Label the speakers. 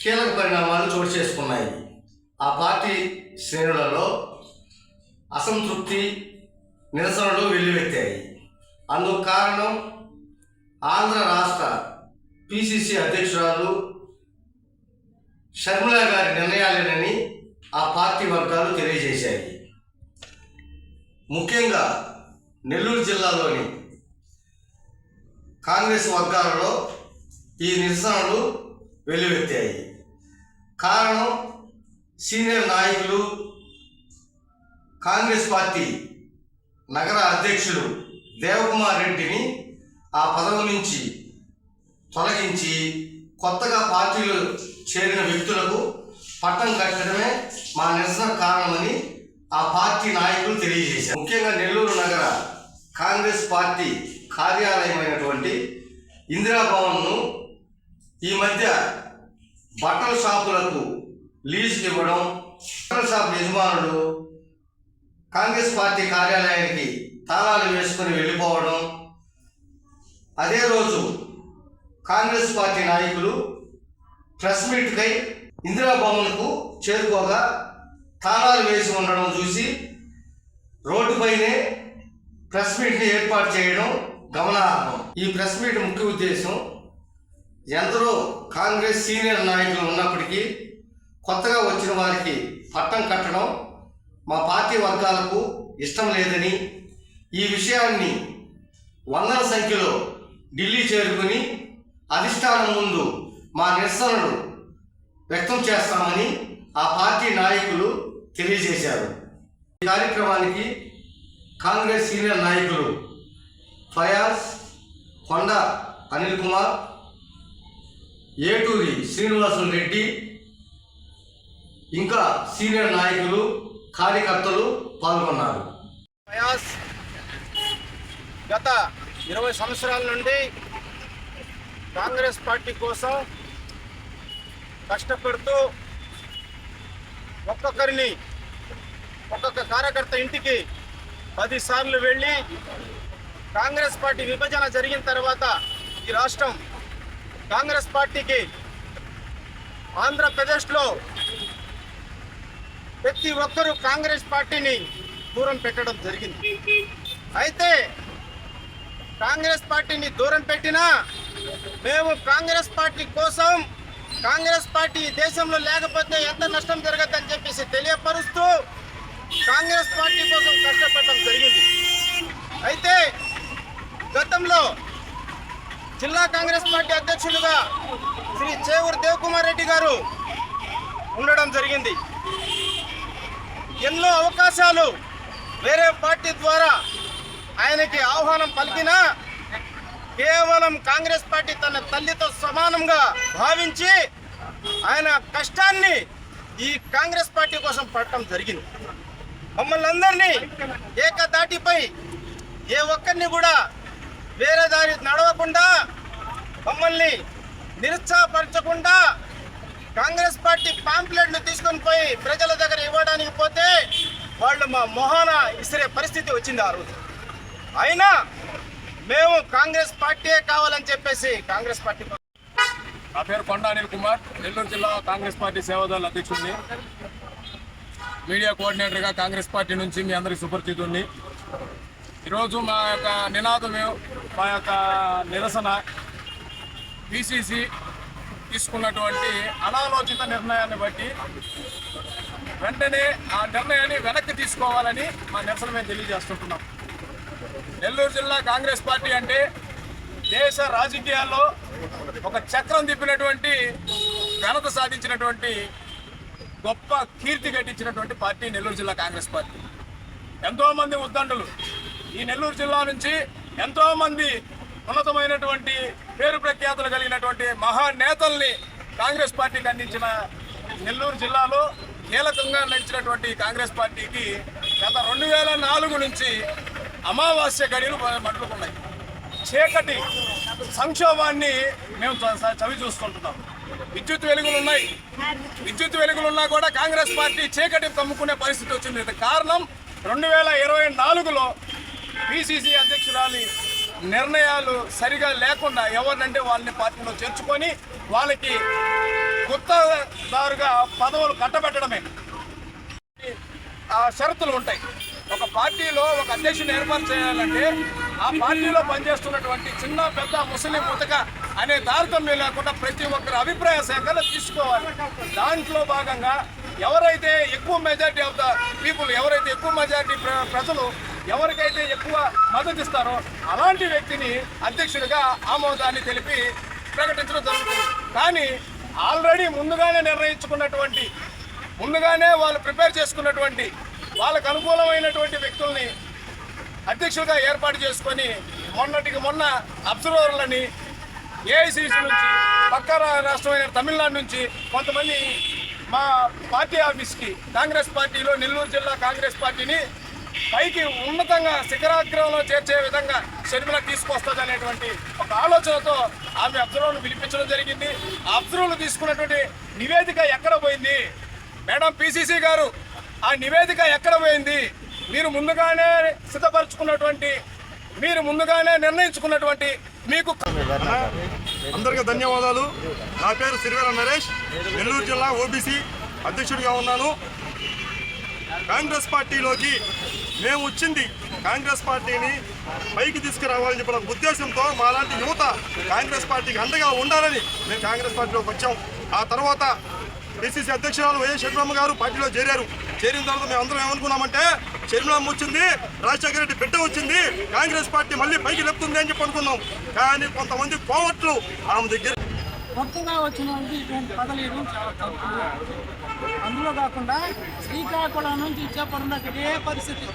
Speaker 1: కీలక పరిణామాలు చోటు చేసుకున్నాయి. ఆ పార్టీ శ్రేణులలో అసంతృప్తి, నిరసనలు వెల్లువెత్తాయి. అందుకు కారణం ఆంధ్ర రాష్ట్ర పిసిసి అధ్యక్షురాలు షర్మిల గారి నిర్ణయాలేనని ఆ పార్టీ వర్గాలు తెలియజేశాయి. ముఖ్యంగా నెల్లూరు జిల్లాలోని కాంగ్రెస్ వర్గాలలో ఈ నిరసనలు వెల్లువెత్తాయి. కారణం సీనియర్ నాయకులు, కాంగ్రెస్ పార్టీ నగర అధ్యక్షులు దేవకుమార్ రెడ్డిని ఆ పదవి నుంచి తొలగించి కొత్తగా పార్టీలో చేరిన వ్యక్తులకు పట్టం కట్టడమే మా నిరసన కారణమని ఆ పార్టీ నాయకులు తెలియజేశారు. ముఖ్యంగా నెల్లూరు నగర కాంగ్రెస్ పార్టీ కార్యాలయమైనటువంటి ఇందిరాభవన్ను ఈ మధ్య బట్టల షాపులకు లీజుకి ఇవ్వడం, బట్టల షాపు యజమానులు కాంగ్రెస్ పార్టీ కార్యాలయానికి తాళాలు వేసుకుని వెళ్ళిపోవడం, అదే రోజు కాంగ్రెస్ పార్టీ నాయకులు ప్రెస్ మీట్కై ఇందిరాభవన్కు చేరుకోగా తాళాలు వేసి ఉండడం చూసి రోడ్డుపైనే ప్రెస్ మీట్ని ఏర్పాటు చేయడం గమనార్హం. ఈ ప్రెస్ మీట్ ముఖ్య ఉద్దేశం ఎందరో కాంగ్రెస్ సీనియర్ నాయకులు ఉన్నప్పటికీ కొత్తగా వచ్చిన వారికి పట్టం కట్టడం మా పార్టీ వర్గాలకు ఇష్టం లేదని, ఈ విషయాన్ని వందల సంఖ్యలో ఢిల్లీ చేరుకుని అధిష్టానం ముందు మా నిరసనలు వ్యక్తం చేస్తామని ఆ పార్టీ నాయకులు తెలియజేశారు. ఈ కార్యక్రమానికి కాంగ్రెస్ సీనియర్ నాయకులు ఫయాజ్, కొండ అనిల్ కుమార్, ఏటూరి శ్రీనివాసులు రెడ్డి, ఇంకా సీనియర్ నాయకులు, కార్యకర్తలు పాల్గొన్నారు.
Speaker 2: ఫయాజ్ గత 20 సంవత్సరాల నుండి కాంగ్రెస్ పార్టీ కోసం కష్టపడుతూ ఒక్కొక్క కార్యకర్త ఇంటికి 10 సార్లు వెళ్ళి కాంగ్రెస్ పార్టీ విభజన జరిగిన తర్వాత ఈ రాష్ట్రం కాంగ్రెస్ పార్టీకి ఆంధ్రప్రదేశ్లో ప్రతి ఒక్కరూ కాంగ్రెస్ పార్టీని దూరం పెట్టడం జరిగింది. అయితే కాంగ్రెస్ పార్టీని దూరం పెట్టినా మేము కాంగ్రెస్ పార్టీ కోసం, కాంగ్రెస్ పార్టీ దేశంలో లేకపోతే ఎంత నష్టం జరగదని చెప్పేసి తెలియపరుస్తూ కాంగ్రెస్ పార్టీ కోసం కష్టపడటం జరిగింది. అయితే గతంలో జిల్లా కాంగ్రెస్ పార్టీ అధ్యక్షులుగా శ్రీ చేవూరు దేవకుమార్ రెడ్డి గారు ఉండడం జరిగింది. ఎన్నో అవకాశాలు వేరే పార్టీ ద్వారా ఆయనకి ఆహ్వానం పలికినా కేవలం కాంగ్రెస్ పార్టీ తన తల్లితో సమానంగా భావించి ఆయన కష్టాన్ని ఈ కాంగ్రెస్ పార్టీ కోసం పడటం జరిగింది. మమ్మల్ని అందరినీ ఏకదాటిపై ఏ ఒక్కరిని కూడా వేరే దారి నడవకుండా, మమ్మల్ని నిరుత్సాహపరచకుండా కాంగ్రెస్ పార్టీ పాంప్లెట్ను తీసుకొని పోయి ప్రజల దగ్గర ఇవ్వడానికి పోతే వాళ్ళు మా మొహాన ఇసిరే పరిస్థితి వచ్చింది ఆ రోజు. అయినా మేము కాంగ్రెస్ పార్టీయే కావాలని చెప్పేసి కాంగ్రెస్ పార్టీ.
Speaker 3: నా పేరు కొండ అనిల్ కుమార్, నెల్లూరు జిల్లా కాంగ్రెస్ పార్టీ సేవాదళ అధ్యక్షుడిని, మీడియా కోఆర్డినేటర్గా కాంగ్రెస్ పార్టీ నుంచి మీ అందరికీ సుపరిచితుడిని. ఈరోజు మా యొక్క నినాదం, మా యొక్క నిరసన పిసిసి తీసుకున్నటువంటి అనాలోచిత నిర్ణయాన్ని బట్టి వెంటనే ఆ నిర్ణయాన్ని వెనక్కి తీసుకోవాలని మా నిరసన మేము తెలియజేస్తుంటున్నాం. నెల్లూరు జిల్లా కాంగ్రెస్ పార్టీ అంటే దేశ రాజకీయాల్లో ఒక చక్రం తిప్పినటువంటి, ఘనత సాధించినటువంటి, గొప్ప కీర్తి గట్టించినటువంటి పార్టీ నెల్లూరు జిల్లా కాంగ్రెస్ పార్టీ. ఎంతోమంది ఉద్దండులు ఈ నెల్లూరు జిల్లా నుంచి, ఎంతోమంది ఉన్నతమైనటువంటి పేరు ప్రఖ్యాతులు కలిగినటువంటి మహానేతల్ని కాంగ్రెస్ పార్టీకి అందించిన నెల్లూరు జిల్లాలో కీలకంగా నడిచినటువంటి కాంగ్రెస్ పార్టీకి గత 2004 నుంచి అమావాస్య గడియలు మట్టుకున్నాయి. చీకటి సంక్షోభాన్ని మేము చవి చూస్తుంటున్నాం. విద్యుత్ వెలుగులున్నాయి, విద్యుత్ వెలుగులున్నా కూడా కాంగ్రెస్ పార్టీ చీకటి కమ్ముకునే పరిస్థితి వచ్చింది. కారణం 2024లో పిసిసి అధ్యక్షురాలి నిర్ణయాలు సరిగా లేకుండా ఎవరినంటే వాళ్ళని పార్టీలో చేర్చుకొని వాళ్ళకి గుత్తదారుగా పదవులు కట్టబెట్టడమే షరతులు ఉంటాయి. ఒక పార్టీలో ఒక అధ్యక్షుని ఏర్పాటు చేయాలంటే ఆ పార్టీలో పనిచేస్తున్నటువంటి చిన్న పెద్ద ముస్లిం ముతక అనే తారతమ్యం లేకుండా ప్రతి ఒక్కరి అభిప్రాయ సేకరణ తీసుకోవాలి. దాంట్లో భాగంగా ఎవరైతే ఎక్కువ మెజారిటీ ఆఫ్ ద పీపుల్, ఎవరైతే ఎక్కువ మెజారిటీ ప్రజలు ఎవరికైతే ఎక్కువ మద్దతు ఇస్తారో అలాంటి వ్యక్తిని అధ్యక్షుడిగా ఆమోదాన్ని తెలిపి ప్రకటించడం జరుగుతుంది. కానీ ఆల్రెడీ ముందుగానే వాళ్ళు ప్రిపేర్ చేసుకున్నటువంటి వాళ్ళకు అనుకూలమైనటువంటి వ్యక్తుల్ని అధ్యక్షులుగా ఏర్పాటు చేసుకొని మొన్నటికి మొన్న అబ్జర్వర్లని ఏఐసిసి నుంచి పక్క రాష్ట్రమైన తమిళనాడు నుంచి కొంతమంది మా పార్టీ ఆఫీస్కి కాంగ్రెస్ పార్టీలో నెల్లూరు జిల్లా కాంగ్రెస్ పార్టీని పైకి ఉన్నతంగా శిఖరాగ్రంలో చేర్చే విధంగా షర్మిల తీసుకొస్తుంది అనేటువంటి ఒక ఆలోచనతో ఆమె అబ్జర్వర్ను పిలిపించడం జరిగింది. ఆ అబ్జర్వర్లు తీసుకున్నటువంటి నివేదిక ఎక్కడ పోయింది మేడం పిసిసి గారు? ఆ నివేదిక ఎక్కడ పోయింది? మీరు ముందుగానే సిద్ధపరచుకున్నటువంటి, మీరు ముందుగానే నిర్ణయించుకున్నటువంటి మీకు
Speaker 4: అందరికీ ధన్యవాదాలు. నా పేరు సిరివేల నరేష్, నెల్లూరు జిల్లా ఓబీసీ అధ్యక్షుడిగా ఉన్నాను. కాంగ్రెస్ పార్టీలోకి మేము వచ్చింది కాంగ్రెస్ పార్టీని పైకి తీసుకురావాలని చెప్పిన ఉద్దేశంతో మాలాంటి యువత కాంగ్రెస్ పార్టీకి అండగా ఉండాలని మేము కాంగ్రెస్ పార్టీలోకి వచ్చాం. ఆ తర్వాత పిసిసి అధ్యక్షురాలు వైఎస్ షర్మిలమ్మ గారు పార్టీలో చేరారు. చేరిన తర్వాత మేము అందరం ఏమనుకున్నామంటే షర్మిలమ్మ వచ్చింది, రాజశేఖర రెడ్డి బిడ్డ వచ్చింది, కాంగ్రెస్ పార్టీ మళ్ళీ పైకి లేపుతుంది అని చెప్పి అనుకున్నాం. కానీ కొంతమంది కోవట్లు ఆమె దగ్గర
Speaker 5: కొత్తగా వచ్చిన వాళ్ళకి ఇటువంటి పదవులు ఇవ్వడం చాలా తప్పు. అందులో కాకుండా శ్రీకాకుళం నుంచి ఇచ్చేపడిన ఇదే పరిస్థితి.